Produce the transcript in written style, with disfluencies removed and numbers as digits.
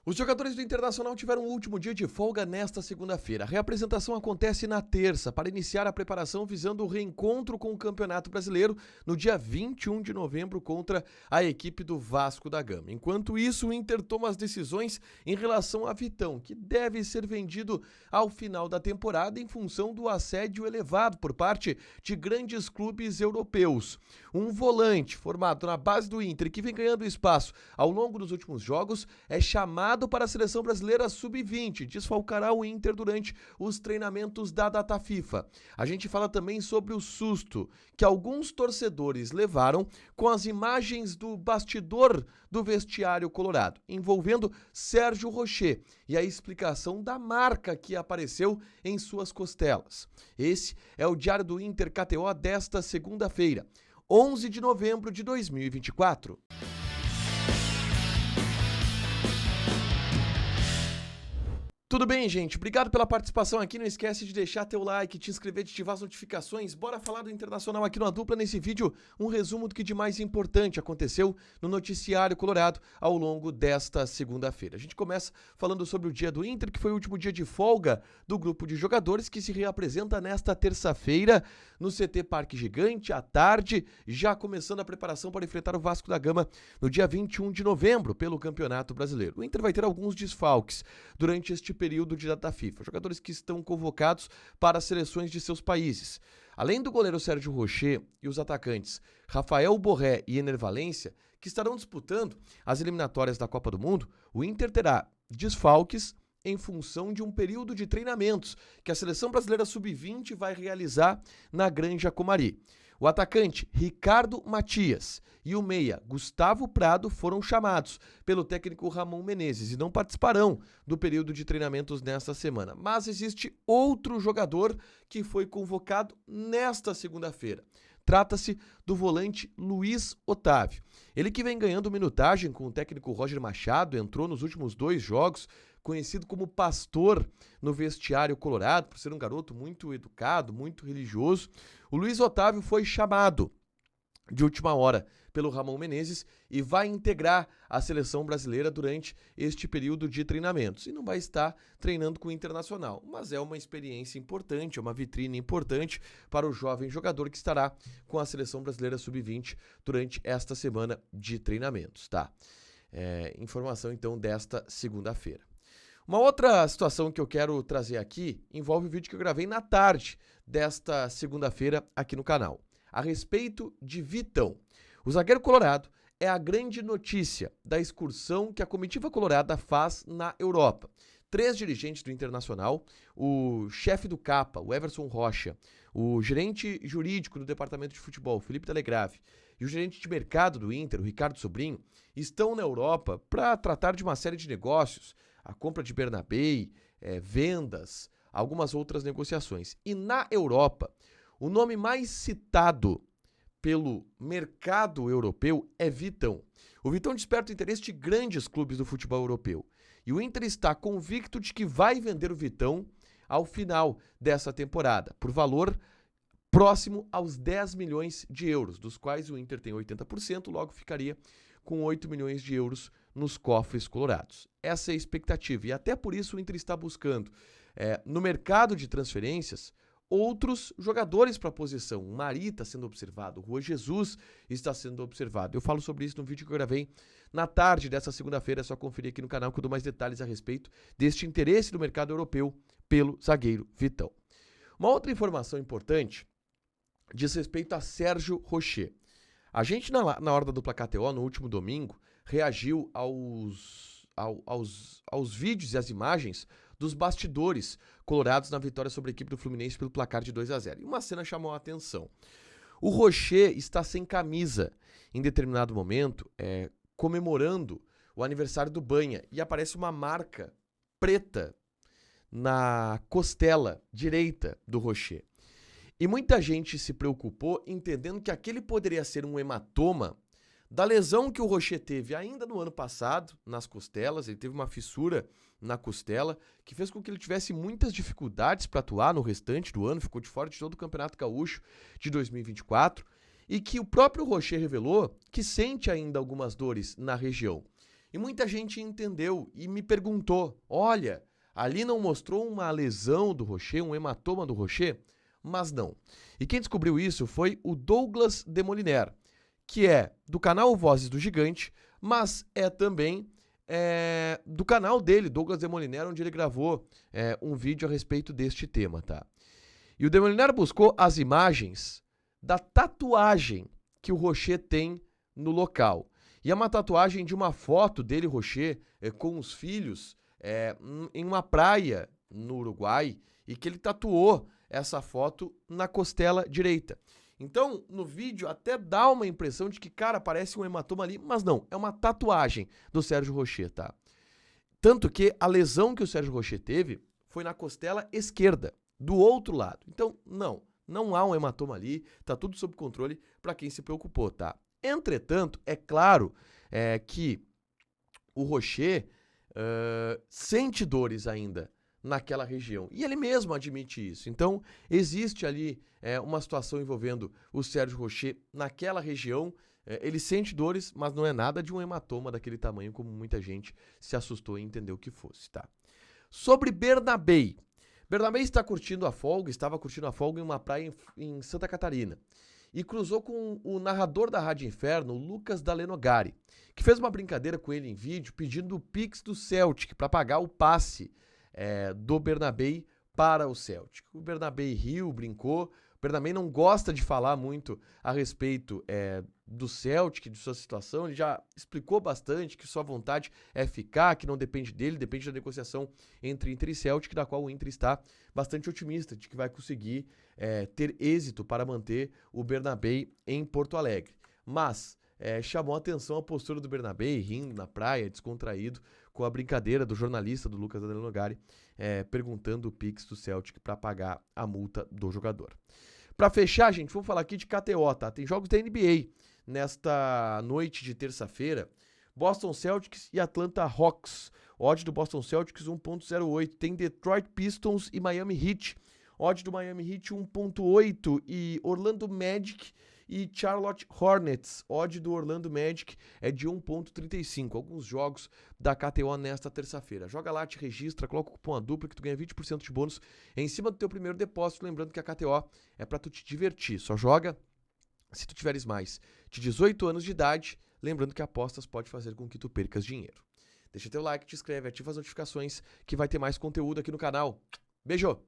Os jogadores do Internacional tiveram o último dia de folga nesta segunda-feira. A reapresentação acontece na terça, para iniciar a preparação visando o reencontro com o Campeonato Brasileiro no dia 21 de novembro contra a equipe do Vasco da Gama. Enquanto isso, o Inter toma as decisões em relação a Vitão, que deve ser vendido ao final da temporada em função do assédio elevado por parte de grandes clubes europeus. Um volante formado na base do Inter, que vem ganhando espaço ao longo dos últimos jogos, é chamado para a seleção brasileira sub-20, desfalcará o Inter durante os treinamentos da data FIFA. A gente fala também sobre o susto que alguns torcedores levaram com as imagens do bastidor do vestiário colorado, envolvendo Sérgio Rocher, e a explicação da marca que apareceu em suas costelas. Esse é o Diário do Inter KTO desta segunda-feira, 11 de novembro de 2024. Tudo bem, gente? Obrigado pela participação aqui. Não esquece de deixar teu like, te inscrever, de ativar as notificações. Bora falar do Internacional aqui no A Dupla. Nesse vídeo, um resumo do que de mais importante aconteceu no noticiário colorado ao longo desta segunda-feira. A gente começa falando sobre o dia do Inter, que foi o último dia de folga do grupo de jogadores, que se reapresenta nesta terça-feira no CT Parque Gigante, à tarde, já começando a preparação para enfrentar o Vasco da Gama no dia 21 de novembro pelo Campeonato Brasileiro. O Inter vai ter alguns desfalques durante este período de data FIFA, jogadores que estão convocados para as seleções de seus países. Além do goleiro Sérgio Rocher e os atacantes Rafael Borré e Ener Valencia, que estarão disputando as eliminatórias da Copa do Mundo, o Inter terá desfalques em função de um período de treinamentos que a seleção brasileira sub-20 vai realizar na Granja Comari. O atacante Ricardo Matias e o meia Gustavo Prado foram chamados pelo técnico Ramon Menezes e não participarão do período de treinamentos nesta semana. Mas existe outro jogador que foi convocado nesta segunda-feira. Trata-se do volante Luiz Otávio. Ele que vem ganhando minutagem com o técnico Roger Machado, entrou nos últimos 2 jogos, conhecido como Pastor no vestiário colorado, por ser um garoto muito educado, muito religioso. O Luiz Otávio foi chamado de última hora pelo Ramon Menezes e vai integrar a seleção brasileira durante este período de treinamentos. E não vai estar treinando com o Internacional, mas é uma experiência importante, é uma vitrine importante para o jovem jogador que estará com a seleção brasileira sub-20 durante esta semana de treinamentos, tá? Informação então desta segunda-feira. Uma outra situação que eu quero trazer aqui envolve o vídeo que eu gravei na tarde desta segunda-feira aqui no canal, a respeito de Vitão. O zagueiro colorado é a grande notícia da excursão que a comitiva colorada faz na Europa. 3 dirigentes do Internacional, o chefe do CAPA, o Everson Rocha, o gerente jurídico do departamento de futebol, Felipe Telegraffe, e o gerente de mercado do Inter, o Ricardo Sobrinho, estão na Europa para tratar de uma série de negócios, a compra de Bernabei, vendas, algumas outras negociações. E na Europa, o nome mais citado pelo mercado europeu é Vitão. O Vitão desperta o interesse de grandes clubes do futebol europeu. E o Inter está convicto de que vai vender o Vitão ao final dessa temporada, por valor próximo aos 10 milhões de euros, dos quais o Inter tem 80%, logo ficaria com 8 milhões de euros nos cofres colorados. Essa é a expectativa, e até por isso o Inter está buscando, no mercado de transferências, outros jogadores para a posição. O Mari está sendo observado, o Rua Jesus está sendo observado. Eu falo sobre isso no vídeo que eu gravei na tarde dessa segunda-feira, é só conferir aqui no canal que eu dou mais detalhes a respeito deste interesse do mercado europeu pelo zagueiro Vitão. Uma outra informação importante diz respeito a Sérgio Rocher. A gente, na hora da Dupla KTO, no último domingo, reagiu aos vídeos e às imagens dos bastidores colorados na vitória sobre a equipe do Fluminense pelo placar de 2-0. E uma cena chamou a atenção. O Rocher está sem camisa em determinado momento, comemorando o aniversário do Banha, e aparece uma marca preta na costela direita do Rocher. E muita gente se preocupou entendendo que aquele poderia ser um hematoma da lesão que o Rocher teve ainda no ano passado nas costelas. Ele teve uma fissura na costela que fez com que ele tivesse muitas dificuldades para atuar no restante do ano, ficou de fora de todo o Campeonato Gaúcho de 2024, e que o próprio Rocher revelou que sente ainda algumas dores na região. E muita gente entendeu e me perguntou, olha, ali não mostrou uma lesão do Rocher, um hematoma do Rocher? Mas não. E quem descobriu isso foi o Douglas Demoliner, que é do canal Vozes do Gigante, mas é também do canal dele, Douglas Demoliner, onde ele gravou um vídeo a respeito deste tema, tá? E o Demoliner buscou as imagens da tatuagem que o Rocher tem no local. E é uma tatuagem de uma foto dele, Rocher, com os filhos, em uma praia no Uruguai, e que ele tatuou essa foto na costela direita. Então, no vídeo até dá uma impressão de que, cara, parece um hematoma ali, mas não, é uma tatuagem do Sérgio Rocher, tá? Tanto que a lesão que o Sérgio Rocher teve foi na costela esquerda, do outro lado. Então, não há um hematoma ali, tá tudo sob controle para quem se preocupou, tá? Entretanto, é claro que o Rocher sente dores ainda naquela região. E ele mesmo admite isso. Então, existe ali uma situação envolvendo o Sérgio Rocher naquela região. Ele sente dores, mas não é nada de um hematoma daquele tamanho, como muita gente se assustou e entendeu que fosse, tá? Sobre Bernabei. Bernabei estava curtindo a folga em uma praia em Santa Catarina. E cruzou com o narrador da Rádio Inferno, Lucas Dalenogari, que fez uma brincadeira com ele em vídeo pedindo o Pix do Celtic para pagar o passe do Bernabei para o Celtic. O Bernabei riu, brincou. O Bernabei não gosta de falar muito a respeito do Celtic, de sua situação. Ele já explicou bastante que sua vontade é ficar, que não depende dele, depende da negociação entre Inter e Celtic, da qual o Inter está bastante otimista de que vai conseguir ter êxito para manter o Bernabei em Porto Alegre. Mas chamou a atenção a postura do Bernabei, rindo na praia, descontraído, com a brincadeira do jornalista do Lucas Dalenogari, perguntando o Pix do Celtic para pagar a multa do jogador. Para fechar, gente, vamos falar aqui de KTO, tá? Tem jogos da NBA nesta noite de terça-feira. Boston Celtics e Atlanta Hawks. Odd do Boston Celtics 1.08. Tem Detroit Pistons e Miami Heat. Odd do Miami Heat 1.8. E Orlando Magic e Charlotte Hornets. Odd do Orlando Magic é de 1.35. Alguns jogos da KTO nesta terça-feira. Joga lá, te registra, coloca o cupom ADUPLA que tu ganha 20% de bônus em cima do teu primeiro depósito. Lembrando que a KTO é pra tu te divertir. Só joga se tu tiveres mais de 18 anos de idade. Lembrando que apostas pode fazer com que tu percas dinheiro. Deixa teu like, te inscreve, ativa as notificações que vai ter mais conteúdo aqui no canal. Beijo!